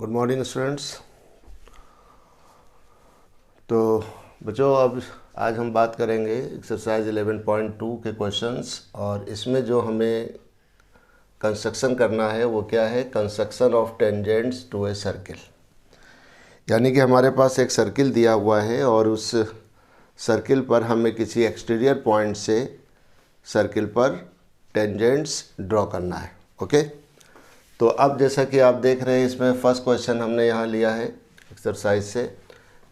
Good morning students. तो बच्चों, अब आज हम बात करेंगे एक्सरसाइज 11.2 के क्वेश्चंस। और इसमें जो हमें कंस्ट्रक्शन करना है वो क्या है? Construction of tangents to a circle. यानी कि हमारे पास एक सर्किल दिया हुआ है और उस सर्किल पर हमें किसी एक्सटीरियर पॉइंट से सर्किल पर टेंजेंट्स ड्रॉ करना है। ओके, तो अब जैसा कि आप देख रहे हैं, इसमें फर्स्ट क्वेश्चन हमने यहाँ लिया है एक्सरसाइज से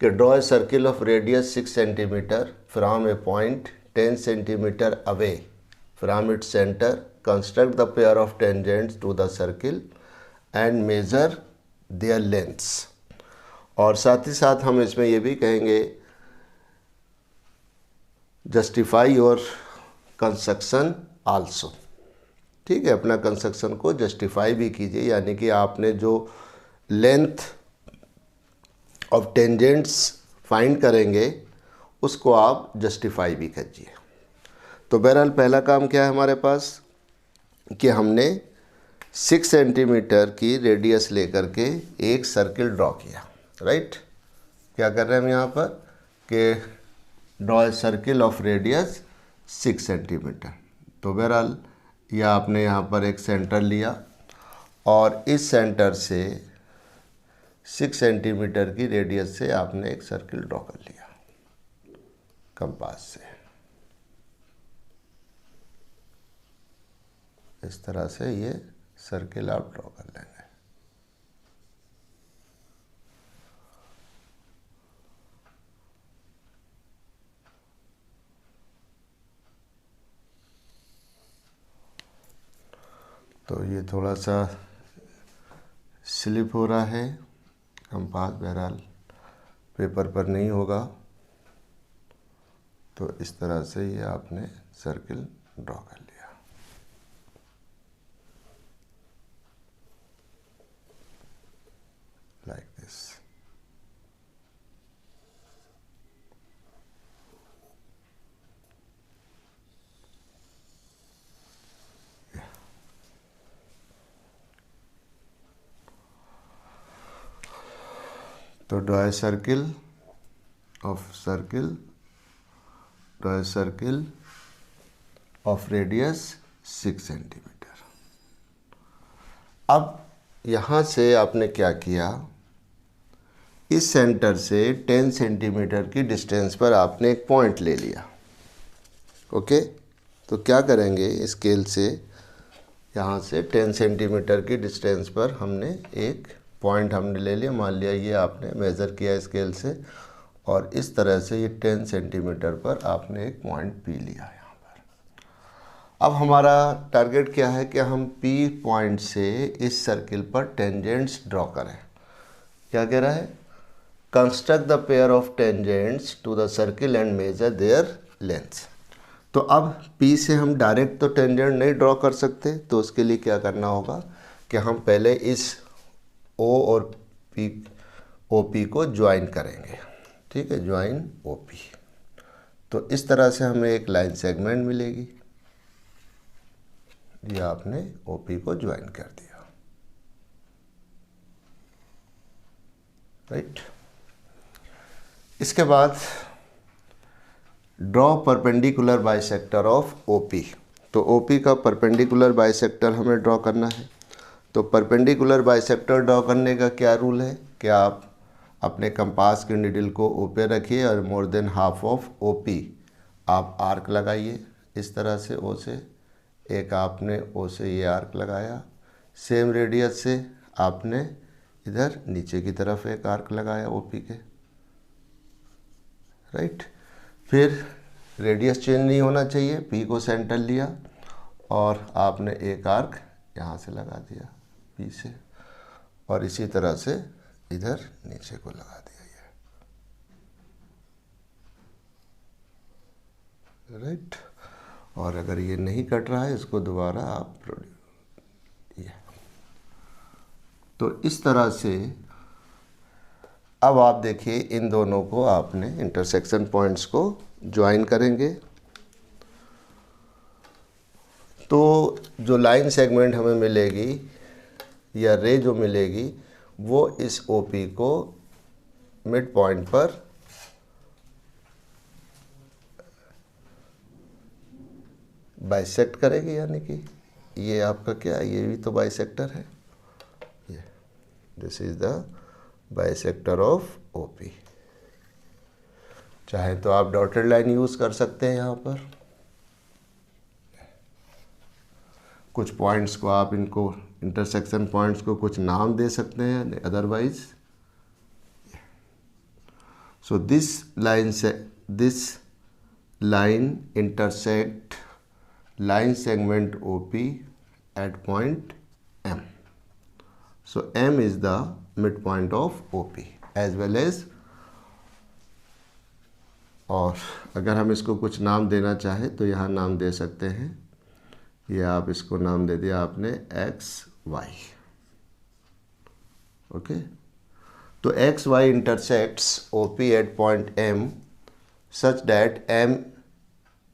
कि draw a circle of radius 6 centimetre from a point 10 centimetre away from its centre, construct the pair of tangents to the circle and measure their lengths. और साथ ही साथ हम इसमें ये भी कहेंगे जस्टिफाई योर कंस्ट्रक्शन आल्सो। ठीक है, अपना कंस्ट्रक्शन को जस्टिफाई भी कीजिए, यानी कि आपने जो लेंथ ऑफ टेंजेंट्स फाइंड करेंगे उसको आप जस्टिफाई भी कीजिए। तो बहरहाल पहला काम क्या है हमारे पास कि हमने 6 सेंटीमीटर की रेडियस लेकर के एक सर्किल ड्रॉ किया। राइट, क्या कर रहे हैं हम यहाँ पर कि draw a circle of radius 6 centimetre. तो बहरहाल या आपने यहाँ पर एक सेंटर लिया और इस सेंटर से 6 सेंटीमीटर की रेडियस से आपने एक सर्किल ड्रॉ कर लिया कंपास से। इस तरह से ये सर्किल आप ड्रॉ कर लेंगे। तो ये थोड़ा सा स्लिप हो रहा है, कंपास बहरहाल पेपर पर नहीं होगा। तो इस तरह से ये आपने सर्किल ड्रॉ कर लिया। Like this. तो draw a circle of radius 6 centimetre. अब यहाँ से आपने क्या किया, इस सेंटर से 10 सेंटीमीटर की डिस्टेंस पर आपने एक पॉइंट ले लिया। ओके, तो क्या करेंगे, स्केल से यहाँ से 10 सेंटीमीटर की डिस्टेंस पर हमने एक पॉइंट हमने ले लिया। मान लिया ये आपने मेज़र किया स्केल से और इस तरह से ये 10 सेंटीमीटर पर आपने एक पॉइंट पी लिया यहाँ पर। अब हमारा टारगेट क्या है कि हम पी पॉइंट से इस सर्किल पर टेंजेंट्स ड्रॉ करें। क्या कह रहा है? Construct the pair of tangents to the circle and measure their length. तो अब पी से हम डायरेक्ट तो टेंजेंट नहीं ड्रॉ कर सकते, तो उसके लिए क्या करना होगा कि हम पहले इस ओ और पी OP को ज्वाइन करेंगे। ठीक है, ज्वाइन OP। तो इस तरह से हमें एक लाइन सेगमेंट मिलेगी। ये आपने OP को ज्वाइन कर दिया। राइट, इसके बाद draw perpendicular bisector of OP। तो OP का परपेंडिकुलर बाइसेक्टर हमें ड्रॉ करना है। तो परपेंडिकुलर बाइसेक्टर ड्रॉ करने का क्या रूल है कि आप अपने कंपास के नीडल को O पे रखिए और more than half of OP आप आर्क लगाइए। इस तरह से O से एक आपने O से ये आर्क लगाया, सेम रेडियस से आपने इधर नीचे की तरफ एक आर्क लगाया OP के। राइट, फिर रेडियस चेंज नहीं होना चाहिए, P को सेंटर लिया और आपने एक आर्क यहाँ से लगा दिया P से और इसी तरह से इधर नीचे को लगा दिया ये। राइट, और अगर ये नहीं कट रहा है इसको दोबारा आप ये। तो इस तरह से अब आप देखिए इन दोनों को आपने इंटरसेक्शन पॉइंट्स को ज्वाइन करेंगे। तो जो लाइन सेगमेंट हमें मिलेगी या रे जो मिलेगी वो इस OP को मिड पॉइंट पर बाइसेक्ट करेगी, यानी कि ये आपका क्या है, ये भी तो बाइसेक्टर है, ये this is the bisector of OP। चाहे तो आप डॉटेड लाइन यूज़ कर सकते हैं यहाँ पर, कुछ पॉइंट्स को आप इनको इंटरसेक्शन पॉइंट्स को कुछ नाम दे सकते हैं, otherwise so this line intersect line segment OP at point M. So M is the midpoint of OP as well as, और अगर हम इसको कुछ नाम देना चाहें तो यहाँ नाम दे सकते हैं, ये आप इसको नाम दे दिया आपने XY। ओके, तो XY intersects OP at point M such that M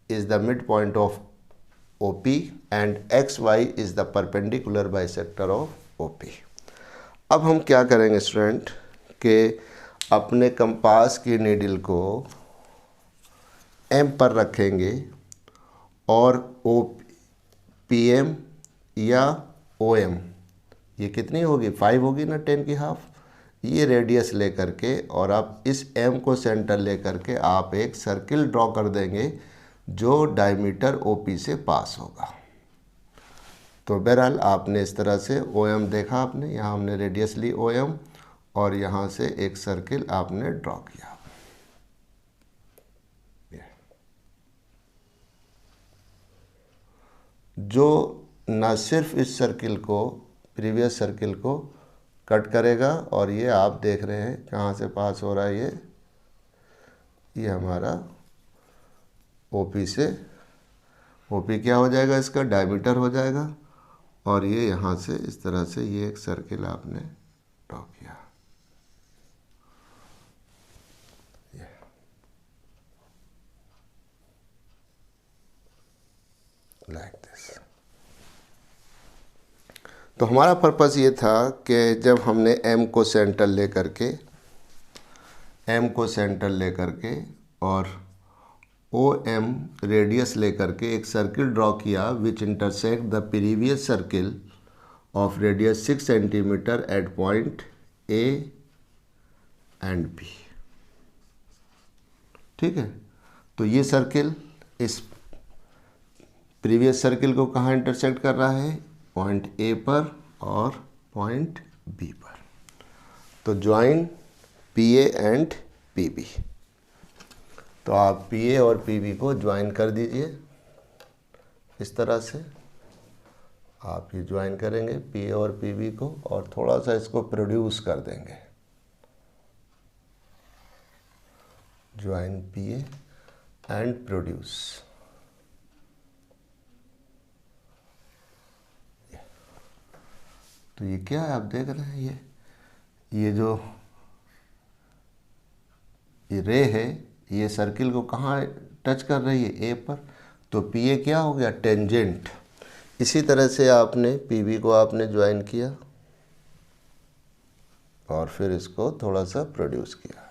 is the midpoint of OP and XY is the perpendicular bisector of OP। अब हम क्या करेंगे स्टूडेंट कि अपने कंपास की नीडल को M पर रखेंगे और PM या OM, ये कितनी होगी 5 होगी ना, 10 की हाफ, ये रेडियस लेकर के और आप इस M को सेंटर लेकर के आप एक सर्किल ड्रॉ कर देंगे जो डायमीटर OP से पास होगा। तो बहरहाल आपने इस तरह से OM देखा, आपने यहाँ हमने रेडियस ली OM और यहाँ से एक सर्किल आपने ड्रॉ किया। जो न सिर्फ इस सर्किल को, प्रीवियस सर्किल को कट करेगा, और ये आप देख रहे हैं कहाँ से पास हो रहा है, ये हमारा OP से, OP क्या हो जाएगा, इसका डायमीटर हो जाएगा, और ये यहाँ से इस तरह से ये एक सर्किल आपने ड्रॉ किया, लाइक दिस। तो हमारा पर्पस ये था कि जब हमने M को सेंटर लेकर के और OM रेडियस लेकर के एक सर्किल ड्रॉ किया which intersect the previous circle of radius 6 centimetre at point A and B। ठीक है, तो ये सर्किल इस प्रीवियस सर्किल को कहाँ इंटरसेक्ट कर रहा है, पॉइंट A पर और पॉइंट B पर। तो ज्वाइन PA एंड PB, तो आप PA और PB को ज्वाइन कर दीजिए, इस तरह से आप ये ज्वाइन करेंगे PA और PB को, और थोड़ा सा इसको प्रोड्यूस कर देंगे, ज्वाइन PA एंड प्रोड्यूस। तो ये क्या है, आप देख रहे हैं, ये जो ये रे है, ये सर्किल को कहाँ टच कर रही है, A पर, तो PA क्या हो गया, टेंजेंट। इसी तरह से आपने PB को आपने ज्वाइन किया और फिर इसको थोड़ा सा प्रोड्यूस किया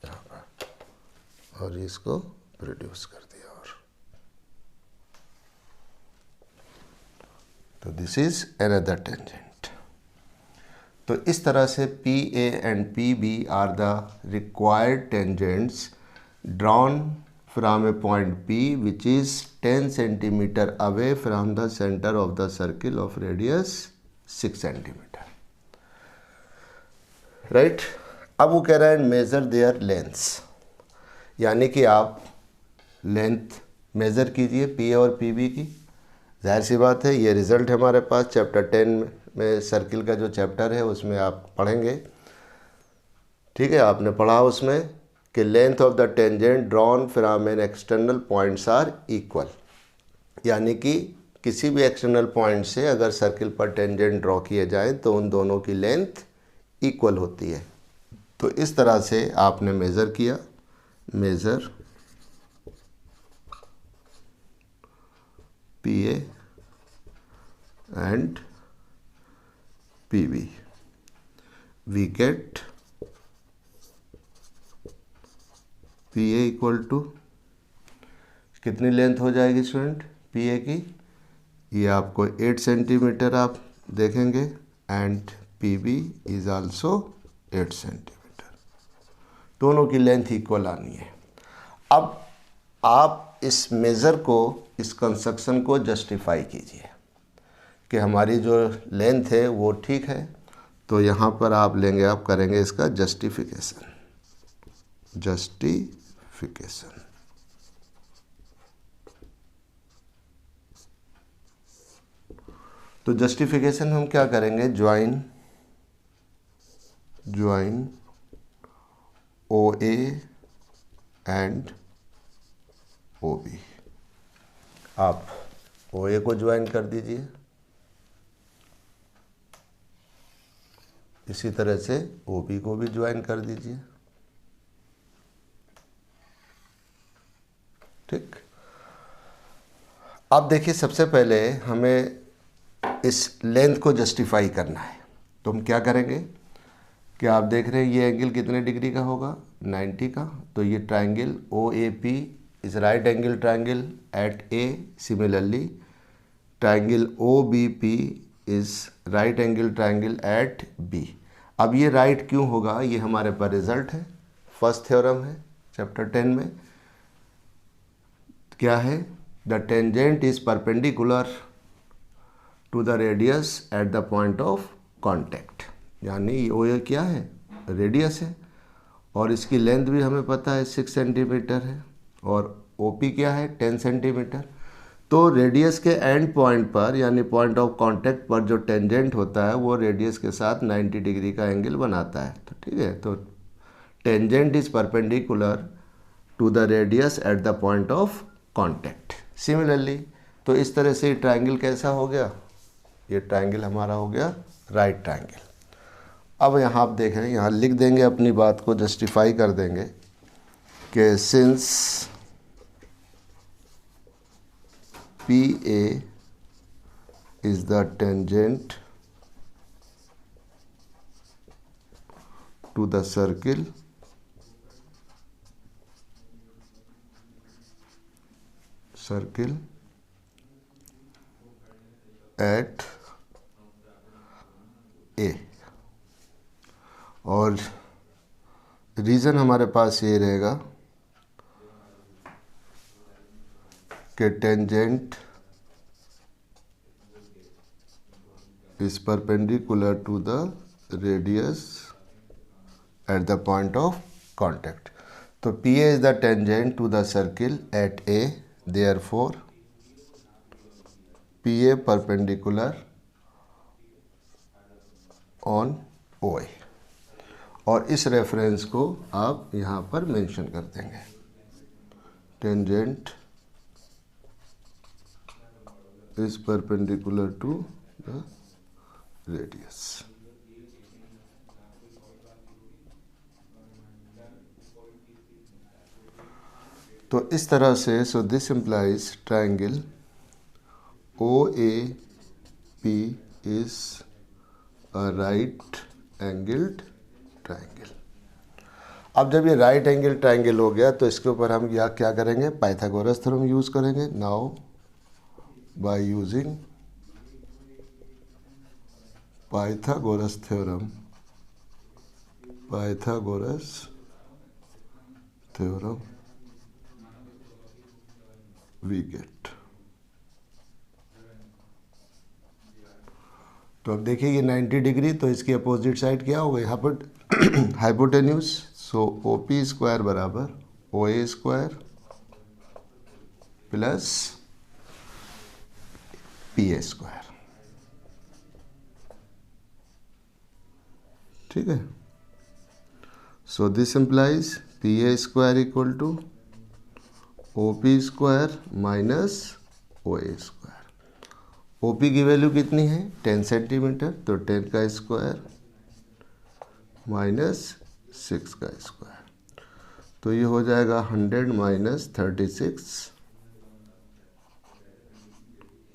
यहाँ पर, और इसको प्रोड्यूस कर दिया, और तो दिस इज अनदर टेंजेंट। तो इस तरह से PA and PB are the required tangents drawn from a point P which is 10 centimetre away from the centre of the circle of radius 6 centimetre. Right, अब वो कह रहा है मेजर देयर लेंथ्स, यानी कि आप लेंथ मेज़र कीजिए PA और PB की। जाहिर सी बात है, ये रिज़ल्ट हमारे पास चैप्टर 10 में सर्किल का जो चैप्टर है उसमें आप पढ़ेंगे। ठीक है, आपने पढ़ा उसमें कि length of the tangent drawn from an external points are equal, यानी कि किसी भी एक्सटर्नल पॉइंट से अगर सर्किल पर टेंजेंट ड्रॉ किए जाएं तो उन दोनों की लेंथ इक्वल होती है। तो इस तरह से आपने मेज़र किया, measure PA and PB, we get PA equal to कितनी लेंथ हो जाएगी स्टूडेंट PA की, ये आपको 8 सेंटीमीटर आप देखेंगे and PB is also 8 centimetre, दोनों की लेंथ इक्वल आनी है। अब आप इस मेज़र को, इस कंस्ट्रक्शन को जस्टिफाई कीजिए कि हमारी जो लेंथ है वो ठीक है, तो यहाँ पर आप लेंगे, आप करेंगे इसका जस्टिफिकेशन। तो जस्टिफिकेशन हम क्या करेंगे, ज्वाइन OA एंड OB, आप OA को ज्वाइन कर दीजिए, इसी तरह से OB को भी ज्वाइन कर दीजिए। ठीक, अब देखिए सबसे पहले हमें इस लेंथ को जस्टिफाई करना है, तो हम क्या करेंगे कि आप देख रहे हैं ये एंगल कितने डिग्री का होगा, 90 का, तो ये triangle OAP is right angle triangle at A, similarly triangle OBP is right angle triangle at B। अब ये राइट क्यों होगा, ये हमारे पास रिजल्ट है, फर्स्ट थ्योरम है चैप्टर 10 में, क्या है, the tangent is perpendicular to the radius at the point of contact, यानी वो ये क्या है, रेडियस है, और इसकी लेंथ भी हमें पता है 6 सेंटीमीटर है, और OP क्या है 10 सेंटीमीटर। तो रेडियस के एंड पॉइंट पर, यानी पॉइंट ऑफ कांटेक्ट पर जो टेंजेंट होता है वो रेडियस के साथ 90 डिग्री का एंगल बनाता है, तो ठीक है, तो tangent is perpendicular to the radius at the point of contact. Similarly, तो इस तरह से ट्राइंगल कैसा हो गया, ये ट्राइंगल हमारा हो गया राइट ट्राइंगल। अब यहाँ आप देख रहे हैं, यहाँ लिख देंगे, अपनी बात को जस्टिफाई कर देंगे कि since PA is the tangent to the circle at A, और रीज़न हमारे पास ये रहेगा कि tangent is perpendicular to the radius at the point of contact. तो PA is the tangent to the circle at A, therefore PA perpendicular on OA, और इस reference को आप यहाँ पर मेंशन कर देंगे, tangent is perpendicular to the radius। तो इस तरह से, सो this implies triangle OAP is a right angled triangle. अब जब ये राइट एंगल ट्राइंगल हो गया, तो इसके ऊपर हम या क्या करेंगे, पाइथागोरस थ्योरम यूज़ करेंगे। Now by using Pythagoras theorem, we get, तो अब देखिए ये 90 डिग्री, तो इसकी अपोजिट साइड क्या हो गई, यहाँ पर हाइपोटेन्यूज, सो OP स्क्वायर बराबर OA square plus PA square, ठीक है। So this implies PA square equal to OP square minus OA square. OP की वैल्यू कितनी है 10 सेंटीमीटर, तो 10 का स्क्वायर माइनस 6 का स्क्वायर, तो ये हो जाएगा 100 माइनस 36,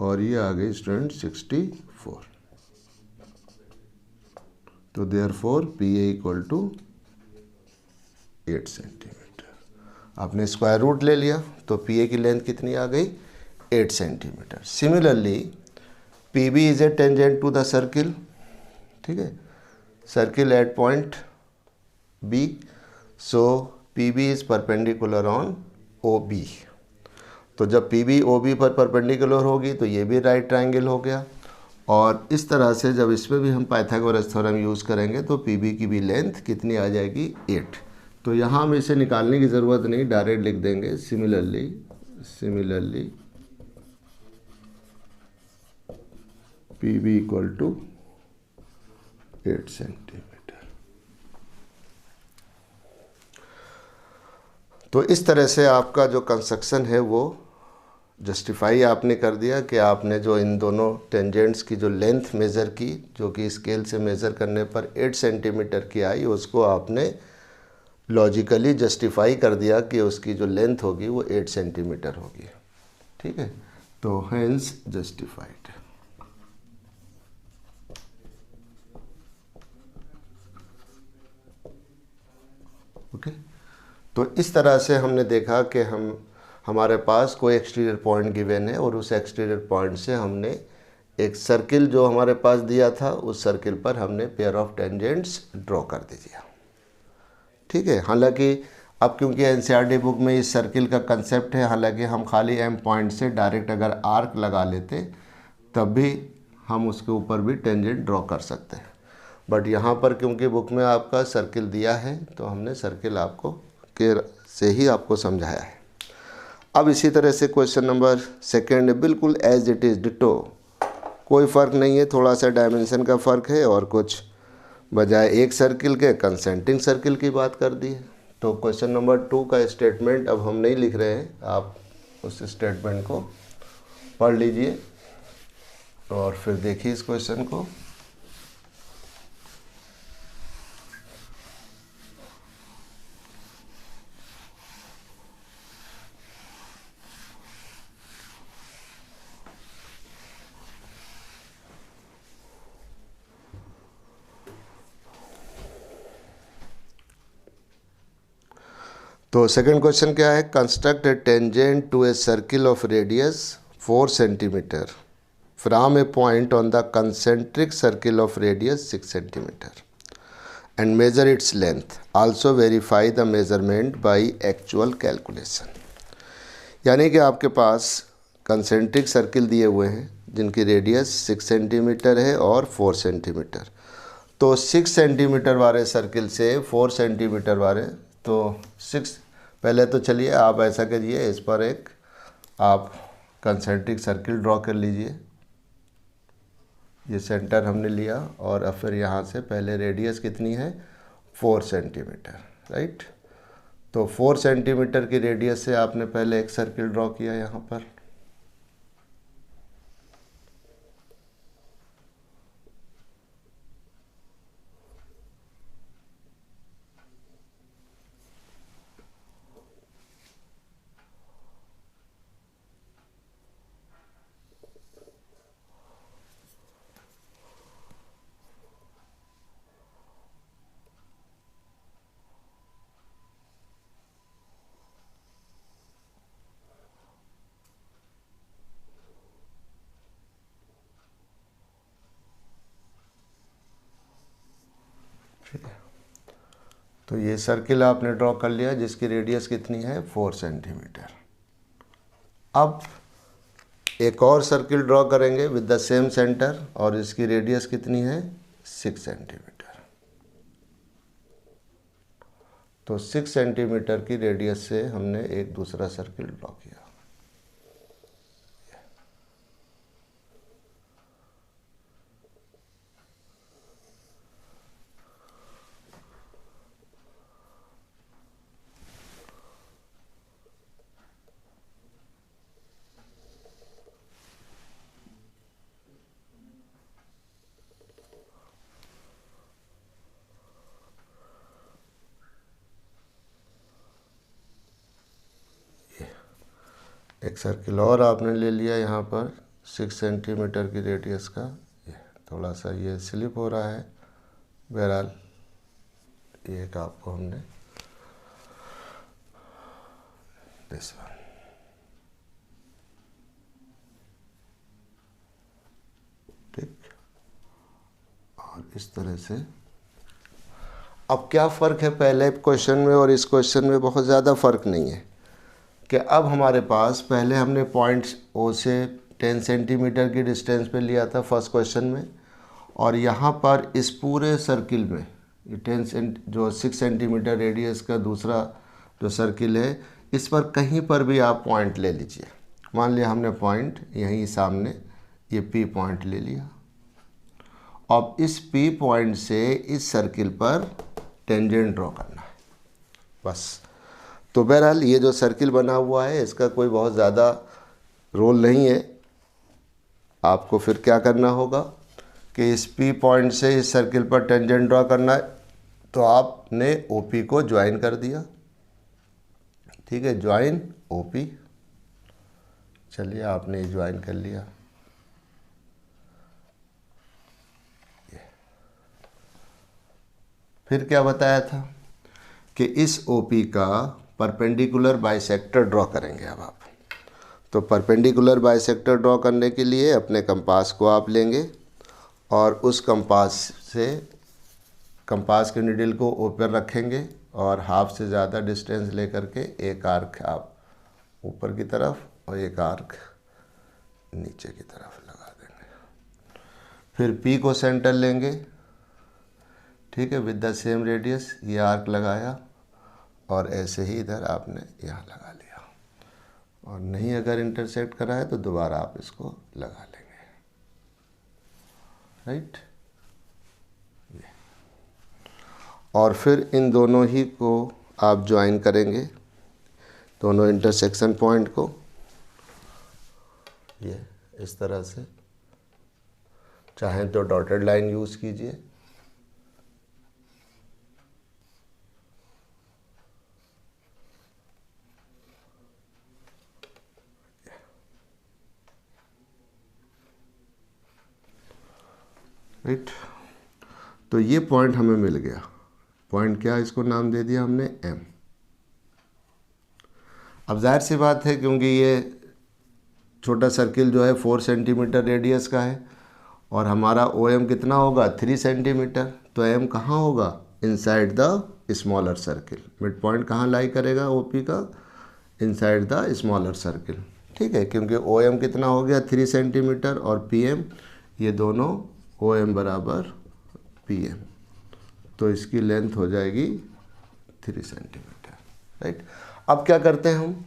और ये आ गई स्टूडेंट 64। तो therefore P A equal to 8 centimetre. आपने स्क्वायर रूट ले लिया तो पी ए की लेंथ कितनी आ गई, 8 centimetre. Similarly P B is a tangent to the circle, ठीक है, circle at point B, so P B is perpendicular on O B. तो जब पी बी ओ बी पर परपेंडिकुलर होगी तो ये भी राइट ट्रायंगल हो गया। और इस तरह से जब इसमें भी हम पाइथागोरस थ्योरम यूज़ करेंगे तो पी बी की भी लेंथ कितनी आ जाएगी, 8। तो यहाँ हम इसे निकालने की ज़रूरत नहीं, डायरेक्ट लिख देंगे similarly P B equal to 8 centimetre. तो इस तरह से आपका जो कंस्ट्रक्शन है वो जस्टिफाई आपने कर दिया कि आपने जो इन दोनों टेंजेंट्स की जो लेंथ मेज़र की, जो कि स्केल से मेज़र करने पर 8 सेंटीमीटर की आई, उसको आपने लॉजिकली जस्टिफाई कर दिया कि उसकी जो लेंथ होगी वो 8 सेंटीमीटर होगी, ठीक है। तो हेंस जस्टिफाइड। ओके, तो इस तरह से हमने देखा कि हमारे पास कोई एक्सटीरियर पॉइंट गिवन है और उस एक्सटीरियर पॉइंट से हमने एक सर्किल जो हमारे पास दिया था, उस सर्किल पर हमने पेयर ऑफ टेंजेंट्स ड्रॉ कर दिया, ठीक है। हालांकि अब क्योंकि एनसीईआरटी बुक में इस सर्किल का कंसेप्ट है, हालांकि हम खाली एम पॉइंट से डायरेक्ट अगर आर्क लगा लेते तब भी हम उसके ऊपर भी टेंजेंट ड्रॉ कर सकते हैं, बट यहाँ पर क्योंकि बुक में आपका सर्किल दिया है तो हमने सर्किल आपको के से ही आपको समझाया है। अब इसी तरह से क्वेश्चन नंबर 2 बिल्कुल एज इट इज़ डिटो, कोई फ़र्क नहीं है, थोड़ा सा डायमेंशन का फ़र्क है और कुछ बजाय एक सर्किल के कंसेंट्रिक सर्किल की बात कर दी है। तो क्वेश्चन नंबर 2 का स्टेटमेंट अब हम नहीं लिख रहे हैं, आप उस स्टेटमेंट को पढ़ लीजिए और फिर देखिए इस क्वेश्चन को। तो सेकंड क्वेश्चन क्या है, construct a tangent to a circle of radius 4 centimetre from a point on the concentric circle of radius 6 centimetre and measure its length, also verify the measurement by actual calculation. यानी कि आपके पास concentric circle दिए हुए हैं जिनकी radius 6 centimetre है और 4 centimetre. तो 6 सेंटीमीटर वाले सर्किल से 4 सेंटीमीटर वाले, तो 6, पहले तो चलिए आप ऐसा करिए, इस पर एक आप कंसेंट्रिक सर्किल ड्रॉ कर लीजिए। ये सेंटर हमने लिया और अब फिर यहाँ से पहले रेडियस कितनी है, 4 सेंटीमीटर, राइट। तो 4 सेंटीमीटर की रेडियस से आपने पहले एक सर्किल ड्रॉ किया यहाँ पर। तो ये सर्किल आपने ड्रॉ कर लिया जिसकी रेडियस कितनी है, 4 सेंटीमीटर। अब एक और सर्किल ड्रॉ करेंगे विद द सेम सेंटर और इसकी रेडियस कितनी है, 6 सेंटीमीटर। तो 6 सेंटीमीटर की रेडियस से हमने एक दूसरा सर्किल ड्रॉ किया। एक सर्किल और आपने ले लिया यहाँ पर 6 सेंटीमीटर की रेडियस का। ये थोड़ा सा ये स्लिप हो रहा है, बहरहाल ये एक आपको हमने दिस वन, ठीक। और इस तरह से अब क्या फ़र्क है पहले क्वेश्चन में और इस क्वेश्चन में? बहुत ज़्यादा फ़र्क नहीं है कि अब हमारे पास पहले हमने पॉइंट ओ से 10 सेंटीमीटर की डिस्टेंस पे लिया था फर्स्ट क्वेश्चन में, और यहाँ पर इस पूरे सर्किल में ये 6 सेंटीमीटर रेडियस का दूसरा जो सर्किल है, इस पर कहीं पर भी आप पॉइंट ले लीजिए। मान लिया हमने पॉइंट यहीं सामने ये पी पॉइंट ले लिया। अब इस पी पॉइंट से इस सर्किल पर टेंजेंट ड्रॉ करना है बस। तो बहरहाल ये जो सर्किल बना हुआ है इसका कोई बहुत ज़्यादा रोल नहीं है। आपको फिर क्या करना होगा कि इस पी पॉइंट से इस सर्किल पर टेंजेंट ड्रॉ करना है, तो आपने ओपी को ज्वाइन कर दिया, ठीक है, ज्वाइन ओपी। चलिए आपने ज्वाइन कर लिया। फिर क्या बताया था कि इस ओपी का परपेंडिकुलर बाइसेक्टर ड्रॉ करेंगे अब आप। तो परपेंडिकुलर बाइसेक्टर ड्रॉ करने के लिए अपने कंपास को आप लेंगे और उस कंपास के नीडल को ऊपर रखेंगे और हाफ से ज़्यादा डिस्टेंस लेकर के एक आर्क आप ऊपर की तरफ और एक आर्क नीचे की तरफ लगा देंगे। फिर पी को सेंटर लेंगे, ठीक है, विद द सेम रेडियस, ये आर्क लगाया और ऐसे ही इधर आपने यहाँ लगा लिया, और नहीं अगर इंटरसेक्ट करा है तो दोबारा आप इसको लगा लेंगे, राइट। और फिर इन दोनों ही को आप ज्वाइन करेंगे, दोनों इंटरसेक्शन पॉइंट को, ये इस तरह से। चाहें तो डॉटेड लाइन यूज़ कीजिए, राइट। तो ये पॉइंट हमें मिल गया। पॉइंट क्या, इसको नाम दे दिया हमने एम। अब जाहिर सी बात है क्योंकि ये छोटा सर्किल जो है 4 सेंटीमीटर रेडियस का है और हमारा ओ एम कितना होगा 3 सेंटीमीटर, तो एम कहाँ होगा, inside the smaller circle. Mid point कहाँ लाई करेगा ओपी का, इनसाइड द स्मॉलर सर्किल, ठीक है, क्योंकि ओ एम कितना हो गया 3 सेंटीमीटर और पी एम, ये दोनों ओ एम बराबर पी एम, तो इसकी लेंथ हो जाएगी 3 सेंटीमीटर, राइट। अब क्या करते हैं हम,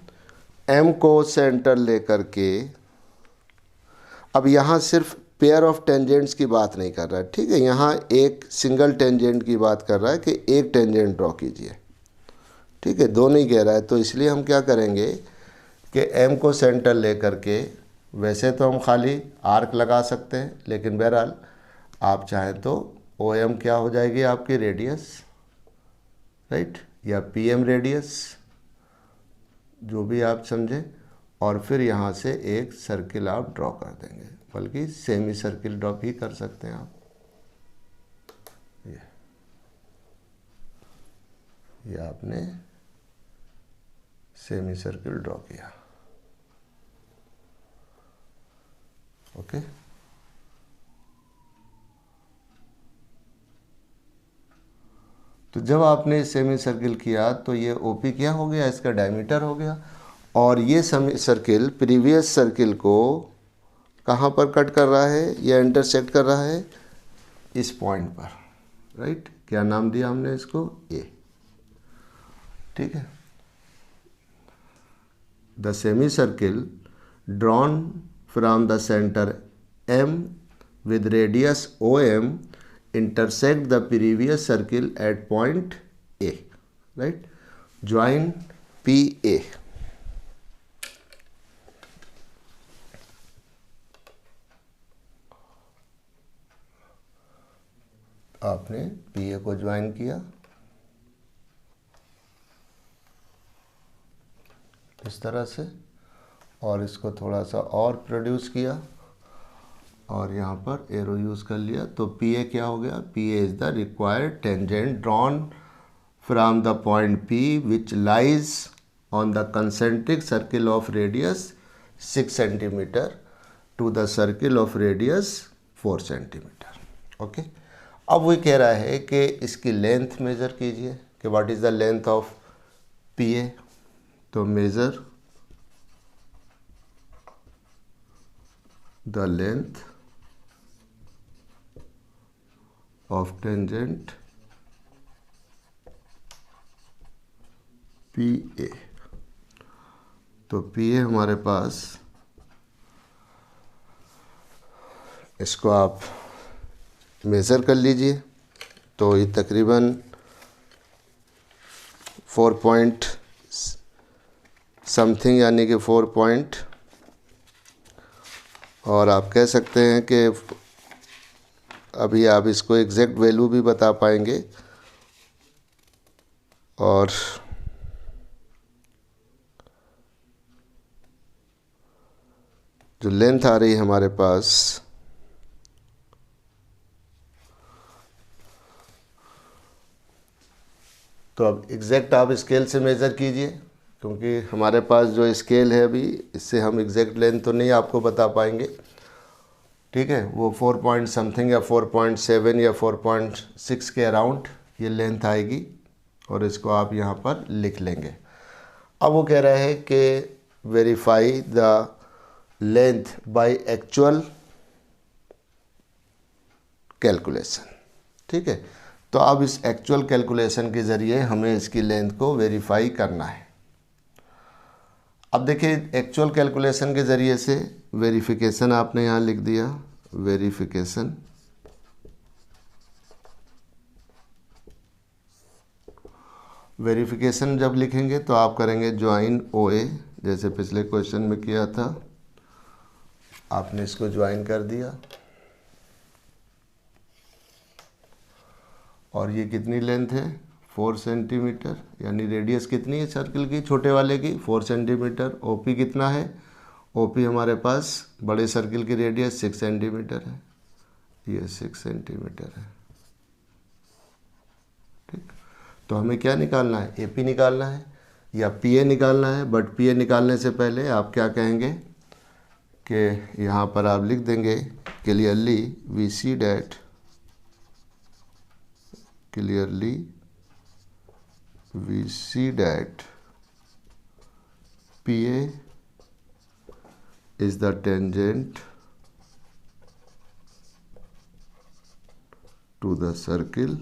एम को सेंटर लेकर के, अब यहाँ सिर्फ पेयर ऑफ टेंजेंट्स की बात नहीं कर रहा है, ठीक है, यहाँ एक सिंगल टेंजेंट की बात कर रहा है कि एक टेंजेंट ड्रॉ कीजिए, ठीक है, दो नहीं कह रहा है। तो इसलिए हम क्या करेंगे कि एम को सेंटर लेकर के, वैसे तो हम खाली आर्क लगा सकते हैं, लेकिन बहरहाल आप चाहें तो ओ एम क्या हो जाएगी आपकी रेडियस, राइट, या पी एम रेडियस, जो भी आप समझें, और फिर यहाँ से एक सर्किल आप ड्रॉ कर देंगे, बल्कि सेमी सर्किल ड्रॉ भी कर सकते हैं आप। ये आपने सेमी सर्किल ड्रॉ किया, ओके। तो जब आपने सेमी सर्किल किया तो ये ओपी क्या हो गया, इसका डायमीटर हो गया, और ये सेमी सर्किल प्रीवियस सर्किल को कहाँ पर कट कर रहा है या इंटरसेक्ट कर रहा है, इस पॉइंट पर, राइट। क्या नाम दिया हमने इसको, ए, ठीक है। The semicircle drawn from the centre M with radius OM intersect the previous circle at point A, right? Join PA. आपने PA को ज्वाइन किया इस तरह से, और इसको थोड़ा सा और प्रोड्यूस किया, और यहाँ पर एरो यूज़ कर लिया, तो पी ए क्या हो गया, P A is the required tangent drawn from the point P which lies on the concentric circle of radius 6 centimetre to the circle of radius 4 centimetre. Okay, अब वो कह रहा है कि इसकी लेंथ मेज़र कीजिए कि what is the length of P A. तो measure the length of tangent P A. तो पी ए हमारे पास, इसको आप मेज़र कर लीजिए, तो ये तकरीबन 4 पॉइंट समथिंग यानी कि 4 पॉइंट, और आप कह सकते हैं कि अभी आप इसको एग्जैक्ट वैल्यू भी बता पाएंगे। और जो लेंथ आ रही है हमारे पास, तो अब एग्जैक्ट आप स्केल से मेज़र कीजिए, क्योंकि हमारे पास जो स्केल है अभी, इससे हम एग्जैक्ट लेंथ तो नहीं आपको बता पाएंगे। ठीक है, वो 4 पॉइंट समथिंग या 4.7 या 4.6 के अराउंड ये लेंथ आएगी, और इसको आप यहाँ पर लिख लेंगे। अब वो कह रहा है कि verify the length bye actual calculation. ठीक है, तो अब इस एक्चुअल कैलकुलेशन के ज़रिए हमें इसकी लेंथ को वेरीफाई करना है। अब देखिए, एक्चुअल कैलकुलेशन के ज़रिए से वेरिफिकेशन आपने यहाँ लिख दिया, वेरिफिकेशन। वेरिफिकेशन जब लिखेंगे तो आप करेंगे ज्वाइन ओ ए, जैसे पिछले क्वेश्चन में किया था, आपने इसको ज्वाइन कर दिया। और ये कितनी लेंथ है, 4 सेंटीमीटर, यानी रेडियस कितनी है सर्किल की, छोटे वाले की 4 सेंटीमीटर। ओपी कितना है, ओपी हमारे पास बड़े सर्किल की रेडियस 6 सेंटीमीटर है, ये 6 सेंटीमीटर है। ठीक, तो हमें क्या निकालना है, एपी निकालना है या पीए निकालना है। बट पीए निकालने से पहले आप क्या कहेंगे कि यहाँ पर आप लिख देंगे clearly we see that, clearly we see that PA is the tangent to the circle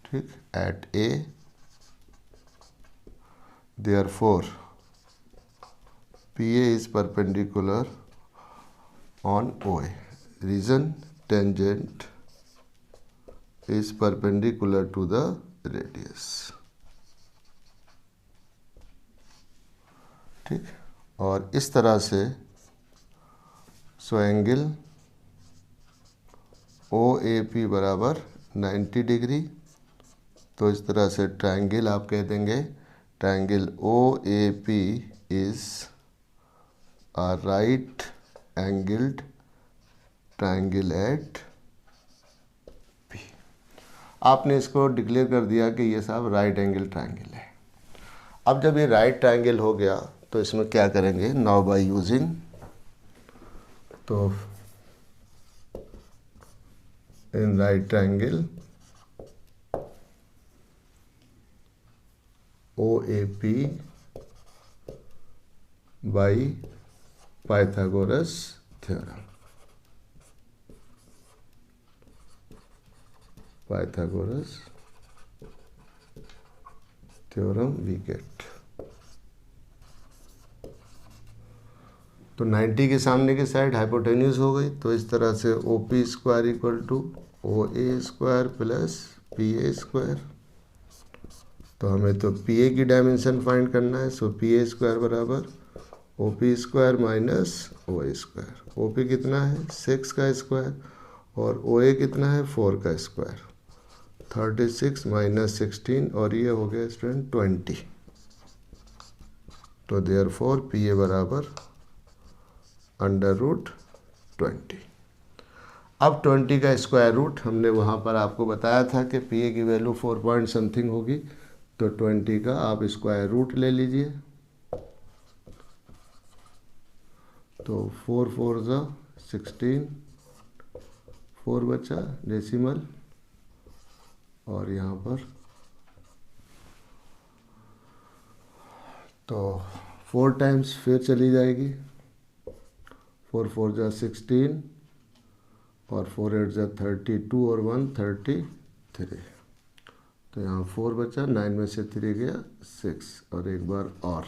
ठीक at A, therefore PA is perpendicular on OA. Reason, tangent is perpendicular to the radius। ठीक, और इस तरह से so angle O A P बराबर 90 degree. तो इस तरह से ट्रायंगल आप कह देंगे, triangle O A P is a right angled triangle at P. आपने इसको डिक्लेयर कर दिया कि ये साहब राइट एंगल ट्रायंगल है। अब जब ये राइट ट्रायंगल हो गया तो इसमें क्या करेंगे, नाउ बाय यूजिंग, तो in right triangle O A P by Pythagoras theorem, Pythagoras theorem we get। तो 90 के सामने की साइड हाइपोटेन्यूज हो गई, तो इस तरह से O P square equal to O A square plus P A square. तो हमें तो पी ए की डायमेंशन फाइंड करना है, सो पी ए स्क्वायर बराबर ओ P square minus O A square. O P कितना है 6 का स्क्वायर, और ओ ए कितना है 4 का स्क्वायर, 36 माइनस 16, और ये हो गया स्टूडेंट 20। तो देयरफॉर पी ए बराबर √20। अब 20 का स्क्वायर रूट हमने वहाँ पर आपको बताया था कि पी ए की वैल्यू 4 पॉइंट समथिंग होगी, तो 20 का आप स्क्वायर रूट ले लीजिए। तो 4 4 ज़ा 16, 4 बचा डेसिमल, और यहाँ पर तो 4 टाइम्स फिर चली जाएगी। 4 4 ज़ा 16 और 4 8 ज़ा 32 और 1 33। तो यहाँ 4 बचा, 9 में से 3 गया 6, और एक बार और।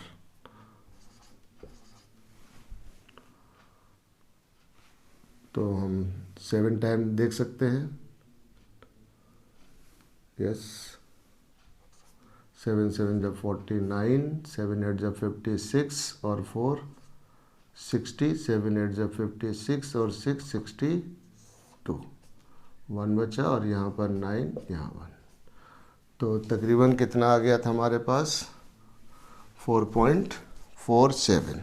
तो हम 7 टाइम देख सकते हैं। यस, 7 7 जब 49, 7 8 जब 56 और 4 60, 7 8 जब 56 और 6 62, 1 बचा, और यहाँ पर 9, यहाँ 1। तो तकरीबन कितना आ गया था हमारे पास? 4.47,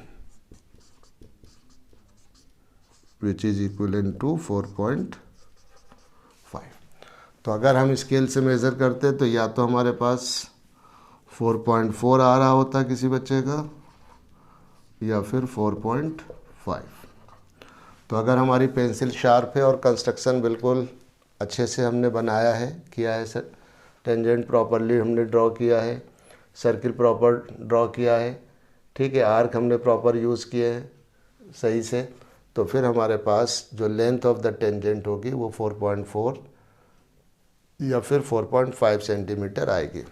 विच इज इक्वलेंट टू 4.5। तो अगर हम स्केल से मेज़र करते तो या तो हमारे पास 4.4 आ रहा होता किसी बच्चे का, या फिर 4.5। तो अगर हमारी पेंसिल शार्प है और कंस्ट्रक्शन बिल्कुल अच्छे से हमने बनाया है, किया है सर, टेंजेंट प्रॉपरली हमने ड्रॉ किया है, सर्किल प्रॉपर ड्रॉ किया है, ठीक है, आर्क हमने प्रॉपर यूज़ किए हैं सही से, तो फिर हमारे पास जो लेंथ ऑफ द टेंजेंट होगी वो 4.4 या फिर 4.5 सेंटीमीटर आएगी।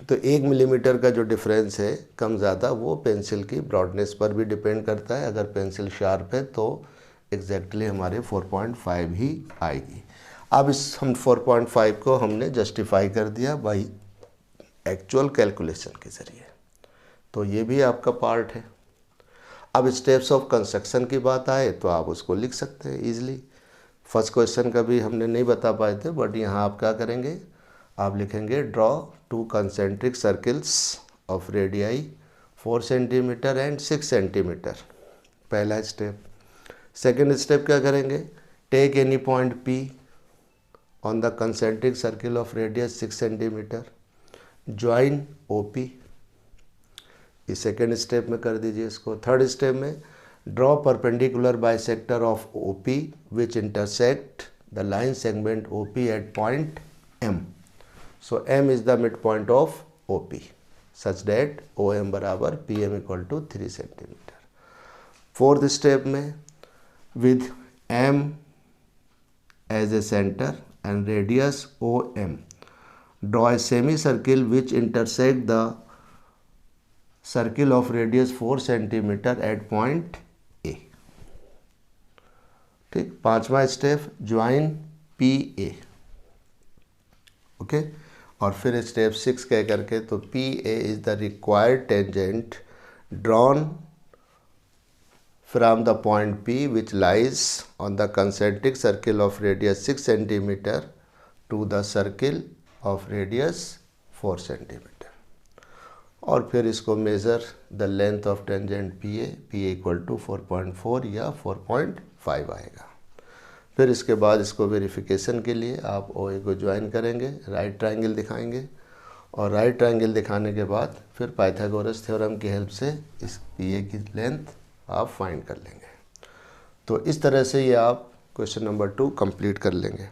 तो 1 मिलीमीटर का जो डिफरेंस है कम ज़्यादा, वो पेंसिल की ब्रॉडनेस पर भी डिपेंड करता है। अगर पेंसिल शार्प है तो एग्जैक्टली हमारे 4.5 ही आएगी। अब इस हम 4.5 को हमने जस्टिफाई कर दिया बाई एक्चुअल कैलकुलेशन के ज़रिए, तो ये भी आपका पार्ट है। अब स्टेप्स ऑफ कंस्ट्रक्शन की बात आए तो आप उसको लिख सकते हैं ईजिली। फर्स्ट क्वेश्चन का भी हमने नहीं बता पाए थे, बट यहाँ आप क्या करेंगे, आप लिखेंगे draw 2 concentric circles of radii 4 centimetre and 6 centimetre, पहला स्टेप। सेकेंड स्टेप क्या करेंगे, take any point P on the concentric circle of radius 6 centimetre, join OP। इस सेकेंड स्टेप में कर दीजिए इसको। थर्ड स्टेप में draw perpendicular bisector of OP which intersect the line segment OP at point M। So M is the midpoint of OP such that OM बराबर PM equal to 3 centimetre. Fourth step में with M as a centre and radius OM, draw a semicircle which intersect the circle of radius 4 centimeter at point A। ठीक, पांचवा step join PA, okay. और फिर step 6 कह करके, तो PA is the required tangent drawn from the point P which lies on the concentric circle of radius 6 centimeter to the circle of radius 4 centimeter। और फिर इसको measure the length of tangent PA equal to 4.4 या 4.5 आएगा। फिर इसके बाद इसको verification के लिए आप OA को ज्वाइन करेंगे, राइट ट्रायंगल दिखाएंगे, और राइट ट्रायंगल दिखाने के बाद फिर पाइथागोरस थ्योरम की हेल्प से इस PA की लेंथ आप फाइंड कर लेंगे। तो इस तरह से ये आप क्वेश्चन नंबर 2 कंप्लीट कर लेंगे।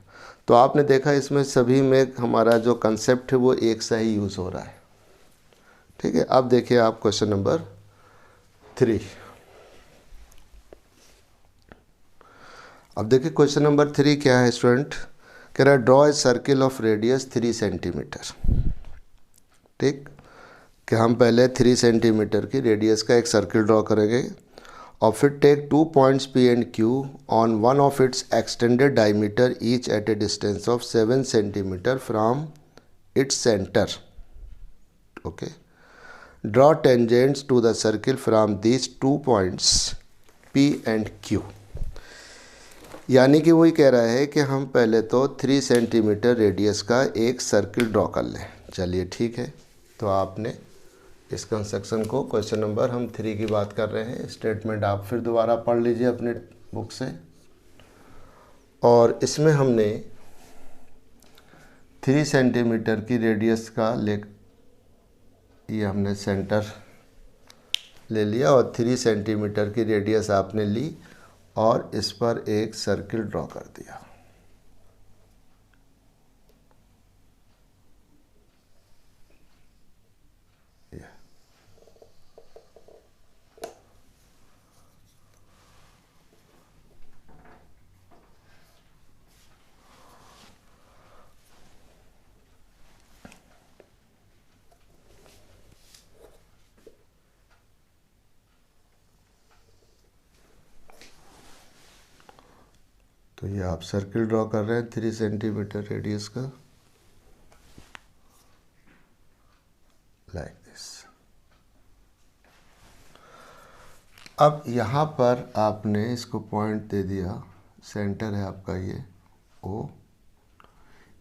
तो आपने देखा इसमें सभी में हमारा जो कंसेप्ट है वो एक सा ही यूज़ हो रहा है, ठीक है। अब देखिए आप क्वेश्चन नंबर 3। अब देखिए क्वेश्चन नंबर 3 क्या है स्टूडेंट, कह रहा है draw a circle of radius 3 centimetre. ठीक, कि हम पहले 3 सेंटीमीटर की रेडियस का एक सर्किल ड्रॉ करेंगे, और फिर take 2 points P and Q on one of its extended diameter each at a distance of 7 centimetre from its centre, okay. Draw tangents to the circle from these 2 points P and Q। यानी कि वही कह रहा है कि हम पहले तो 3 सेंटीमीटर रेडियस का एक सर्किल ड्रॉ कर लें। चलिए ठीक है, तो आपने इस कंस्ट्रक्शन को क्वेश्चन नंबर हम 3 की बात कर रहे हैं। स्टेटमेंट आप फिर दोबारा पढ़ लीजिए अपने बुक से। और इसमें हमने 3 सेंटीमीटर की रेडियस का ये हमने सेंटर ले लिया और 3 सेंटीमीटर की रेडियस आपने ली और इस पर एक सर्किल ड्रॉ कर दिया। तो ये आप सर्किल ड्रॉ कर रहे हैं 3 सेंटीमीटर रेडियस का, लाइक दिस। अब यहाँ पर आपने इसको पॉइंट दे दिया, सेंटर है आपका ये ओ।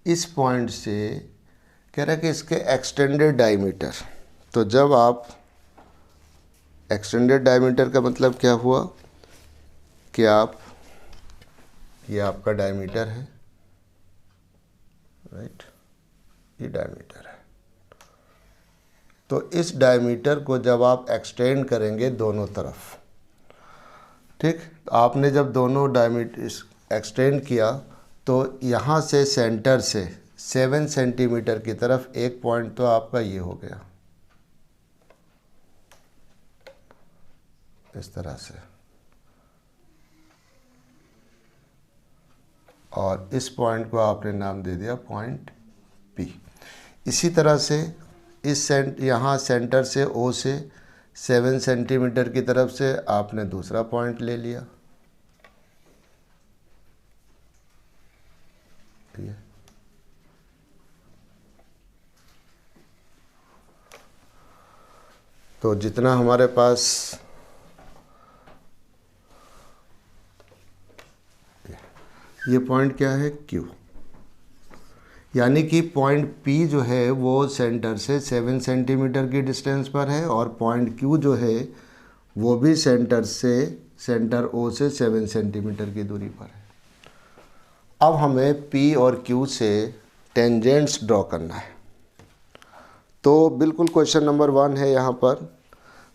इस पॉइंट से कह रहा है कि इसके एक्सटेंडेड डायमीटर, तो जब आप एक्सटेंडेड डायमीटर का मतलब क्या हुआ कि आप, ये आपका डायमीटर है, राइट, ये डायमीटर है। तो इस डायमीटर को जब आप एक्सटेंड करेंगे दोनों तरफ, ठीक, तो आपने जब दोनों डायमीटर एक्सटेंड किया तो यहाँ से सेंटर से 7 सेंटीमीटर की तरफ एक पॉइंट तो आपका ये हो गया इस तरह से, और इस पॉइंट को आपने नाम दे दिया पॉइंट पी। इसी तरह से इस यहाँ सेंटर से ओ से 7 सेंटीमीटर की तरफ से आपने दूसरा पॉइंट ले लिया, ये। तो जितना हमारे पास ये पॉइंट क्या है, Q, यानी कि पॉइंट P जो है वो सेंटर से 7 सेंटीमीटर की डिस्टेंस पर है और पॉइंट Q जो है वो भी सेंटर O से 7 सेंटीमीटर की दूरी पर है। अब हमें P और Q से टेंजेंट्स ड्रॉ करना है। तो बिल्कुल क्वेश्चन नंबर 1 है यहाँ पर,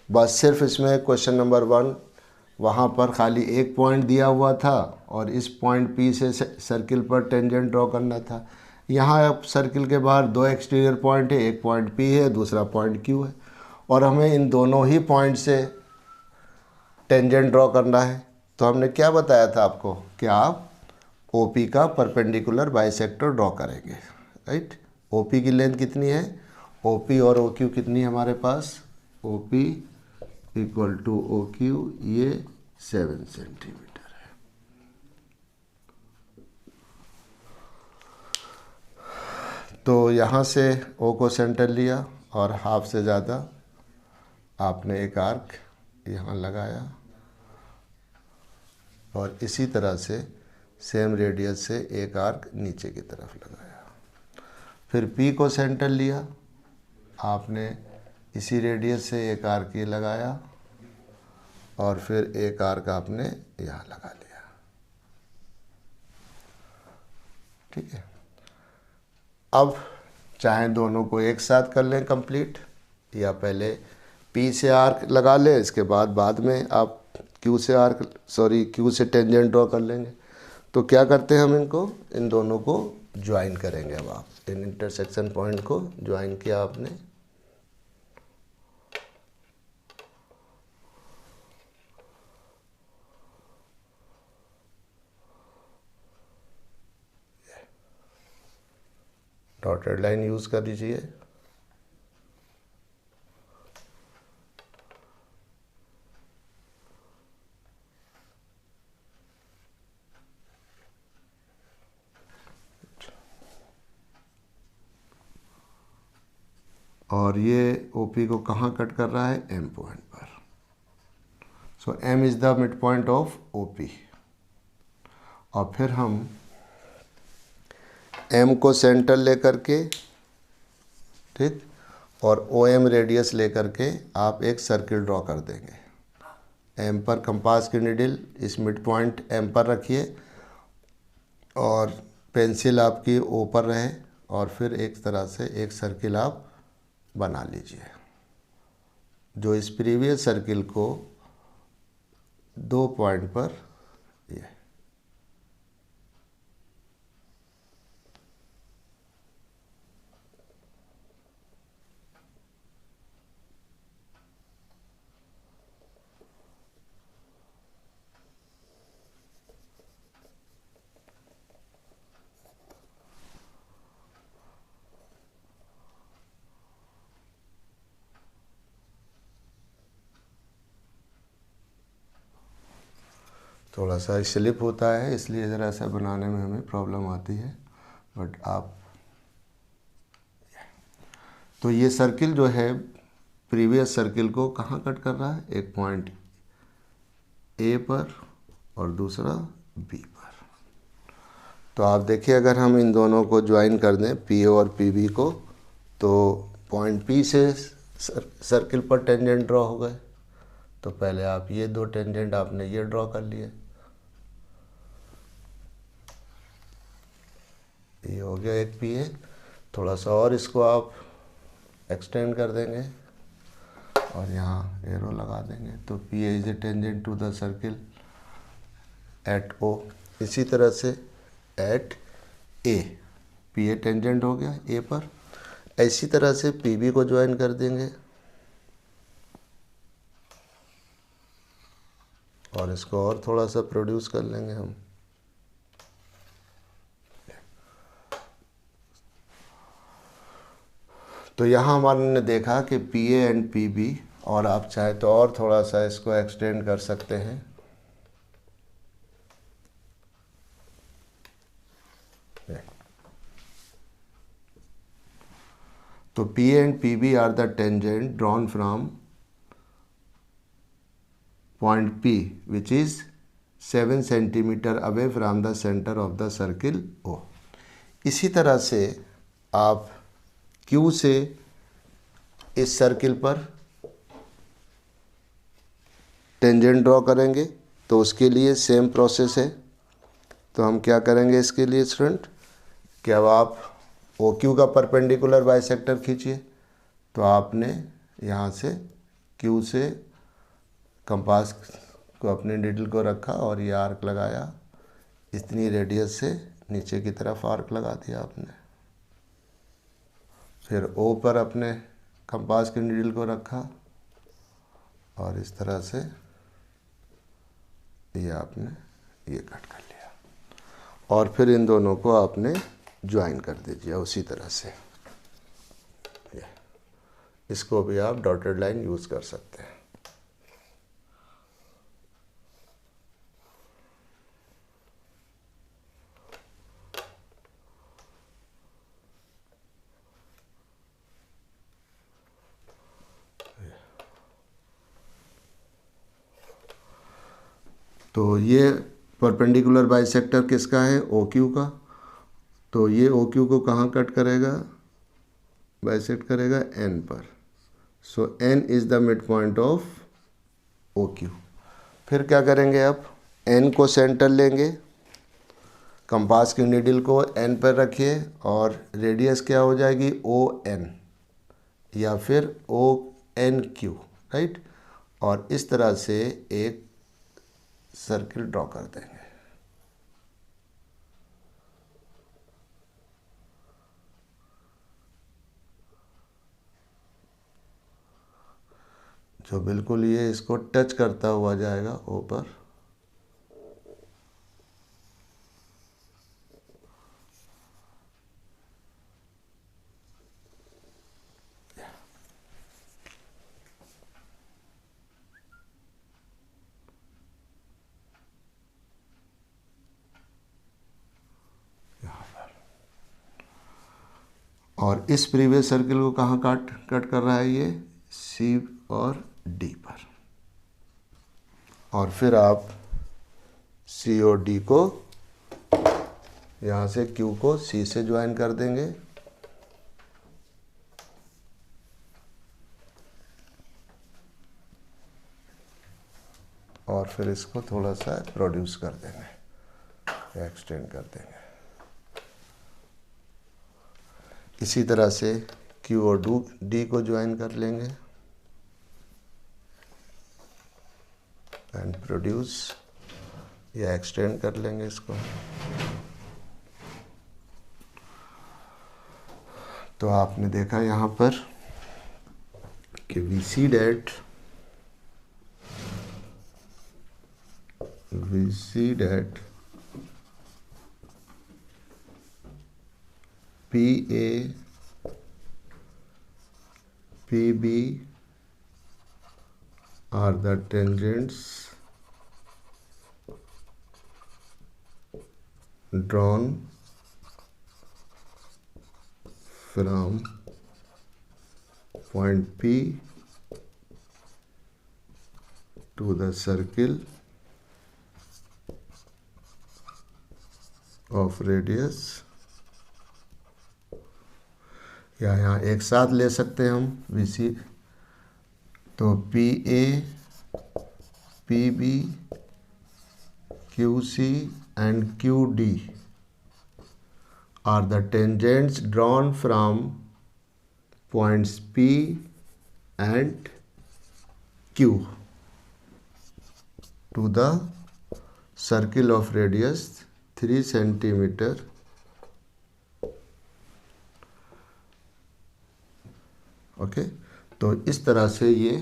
बस सिर्फ इसमें क्वेश्चन नंबर 1 वहाँ पर खाली एक पॉइंट दिया हुआ था और इस पॉइंट P से सर्किल पर टेंजेंट ड्रॉ करना था। यहाँ अब सर्किल के बाहर 2 एक्सटीरियर पॉइंट है, एक पॉइंट P है, दूसरा पॉइंट Q है, और हमें इन दोनों ही पॉइंट से टेंजेंट ड्रॉ करना है। तो हमने क्या बताया था आपको कि आप OP का परपेंडिकुलर बाइसेक्टर ड्रॉ करेंगे, राइट। OP की लेंथ कितनी है, OP और OQ कितनी है हमारे पास, OP इक्वल टू OQ, ये 7 सेंटीमीटर है। तो यहाँ से O को सेंटर लिया और हाफ से ज़्यादा आपने एक आर्क यहाँ लगाया और इसी तरह से सेम रेडियस से एक आर्क नीचे की तरफ लगाया। फिर P को सेंटर लिया, आपने इसी रेडियस से एक आर्क ये लगाया और फिर एक आर्क आपने यहाँ लगा लिया, ठीक है। अब चाहे दोनों को एक साथ कर लें कंप्लीट, या पहले P से आर्क लगा लें, इसके बाद में आप Q से टेंजेंट ड्रॉ कर लेंगे। तो क्या करते हैं हम इन दोनों को ज्वाइन करेंगे। अब आप इन इंटरसेक्शन पॉइंट को ज्वाइन किया आपने, डॉटेड लाइन यूज़ कर दीजिए। और ये OP को कहाँ कट कर रहा है, M पॉइंट पर। सो M is the midpoint of OP। और फिर हम M को सेंटर लेकर के, ठीक, और OM रेडियस लेकर के आप एक सर्किल ड्रॉ कर देंगे। M पर कंपास की नीडल इस मिड पॉइंट M पर रखिए और पेंसिल आपकी O पर रहे और फिर एक तरह से एक सर्किल आप बना लीजिए जो इस प्रीवियस सर्किल को 2 पॉइंट पर ये थोड़ा सा स्लिप होता है, इसलिए ज़रा सा बनाने में हमें प्रॉब्लम आती है, बट आप तो ये सर्किल जो है प्रीवियस सर्किल को कहाँ कट कर रहा है, एक पॉइंट A पर और दूसरा B पर। तो आप देखिए अगर हम इन दोनों को ज्वाइन कर दें PA और PB को, तो पॉइंट P से सर्किल पर टेंजेंट ड्रॉ हो गए। तो पहले आप ये 2 टेंजेंट आपने ये ड्रॉ कर लिए, ये हो गया एक PA। थोड़ा सा और इसको आप एक्सटेंड कर देंगे और यहाँ एरो लगा देंगे, तो PA is a tangent to the circle at O। इसी तरह से एट A, PA टेंजेंट हो गया A पर। इसी तरह से PB को ज्वाइन कर देंगे और इसको और थोड़ा सा प्रोड्यूस कर लेंगे हम। तो यहाँ हमारे देखा कि PA एंड PB, और आप चाहे तो और थोड़ा सा इसको एक्सटेंड कर सकते हैं। तो PA and PB are the tangent drawn from point P which is 7 centimetre away from the centre of the circle O। इसी तरह से आप Q से इस सर्किल पर टेंजेंट ड्रॉ करेंगे, तो उसके लिए सेम प्रोसेस है। तो हम क्या करेंगे इसके लिए स्टूडेंट, कि अब आप OQ का परपेंडिकुलर बाइसेक्टर खींचिए। तो आपने यहाँ से Q से कंपास को अपने नीडल को रखा और ये आर्क लगाया, इतनी रेडियस से नीचे की तरफ आर्क लगा दिया आपने। फिर O पर अपने कंपास के नीडल को रखा और इस तरह से ये आपने ये कट कर लिया, और फिर इन दोनों को आपने ज्वाइन कर दीजिए उसी तरह से। इसको भी आप डॉटेड लाइन यूज़ कर सकते हैं। तो ये परपेंडिकुलर बाइसेक्टर किसका है, OQ का। तो ये OQ को कहाँ कट करेगा, बाइसेक्ट करेगा N पर। सो N is the midpoint of OQ। फिर क्या करेंगे, अब N को सेंटर लेंगे, कंपास की नीडल को N पर रखिए और रेडियस क्या हो जाएगी ON या फिर ONQ, राइट। और इस तरह से एक सर्किल ड्रॉ कर देंगे। जो बिल्कुल ये इसको टच करता हुआ जाएगा O पर। और इस प्रीवियस सर्किल को कहाँ कट कर रहा है, ये C और D पर। और फिर आप C और D को यहाँ से Q को C से ज्वाइन कर देंगे फिर इसको थोड़ा सा प्रोड्यूस कर देंगे या एक्सटेंड कर देंगे। इसी तरह से Q और D को ज्वाइन कर लेंगे एंड प्रोड्यूस या एक्सटेंड कर लेंगे इसको। तो आपने देखा यहाँ पर कि VC that PA PB are the tangents drawn from point P to the circle of radius, या यहाँ एक साथ ले सकते हैं हम VC, तो PA PB QC and QD are the tangents drawn from points P and Q to the circle of radius 3 centimeter। Okay, तो इस तरह से ये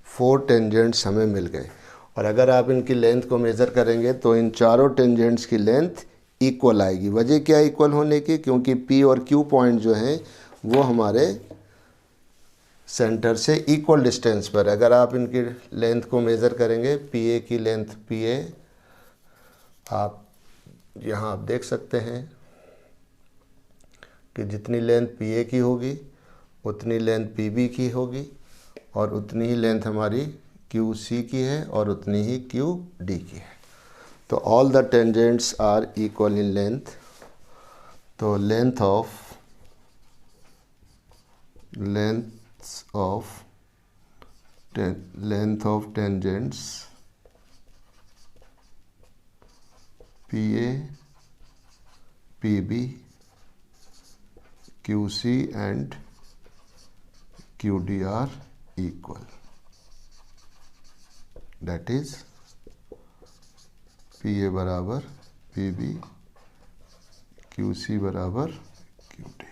4 टेंजेंट्स हमें मिल गए। और अगर आप इनकी लेंथ को मेज़र करेंगे तो इन चारों टेंजेंट्स की लेंथ इक्वल आएगी। वजह क्या इक्वल होने की? क्योंकि P और Q पॉइंट जो हैं वो हमारे सेंटर से इक्वल डिस्टेंस पर। अगर आप इनकी लेंथ को मेज़र करेंगे, PA की लेंथ PA आप यहाँ आप देख सकते हैं कि जितनी लेंथ PA की होगी उतनी लेंथ PB की होगी और उतनी ही लेंथ हमारी QC की है और उतनी ही QD की है। तो all the tangents are equal in length. तो length of tangents PA PB QC and QD are equal, that is PA बराबर PB QC बराबर QD।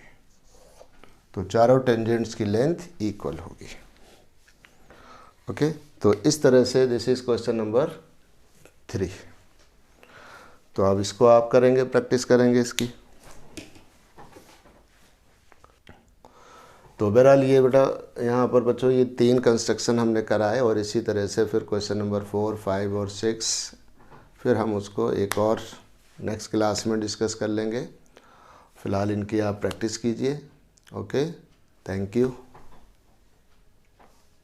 तो चारों टेंजेंट्स की लेंथ इक्वल होगी। ओके, तो इस तरह से दिस इज क्वेश्चन नंबर 3। तो अब इसको आप करेंगे, प्रैक्टिस करेंगे इसकी। तो बहरहाल ये बेटा यहाँ पर बच्चों ये 3 कंस्ट्रक्शन हमने कराए और इसी तरह से फिर क्वेश्चन नंबर 4, 5 और 6 फिर हम उसको एक और नेक्स्ट क्लास में डिस्कस कर लेंगे। फ़िलहाल इनकी आप प्रैक्टिस कीजिए। Okay, thank you.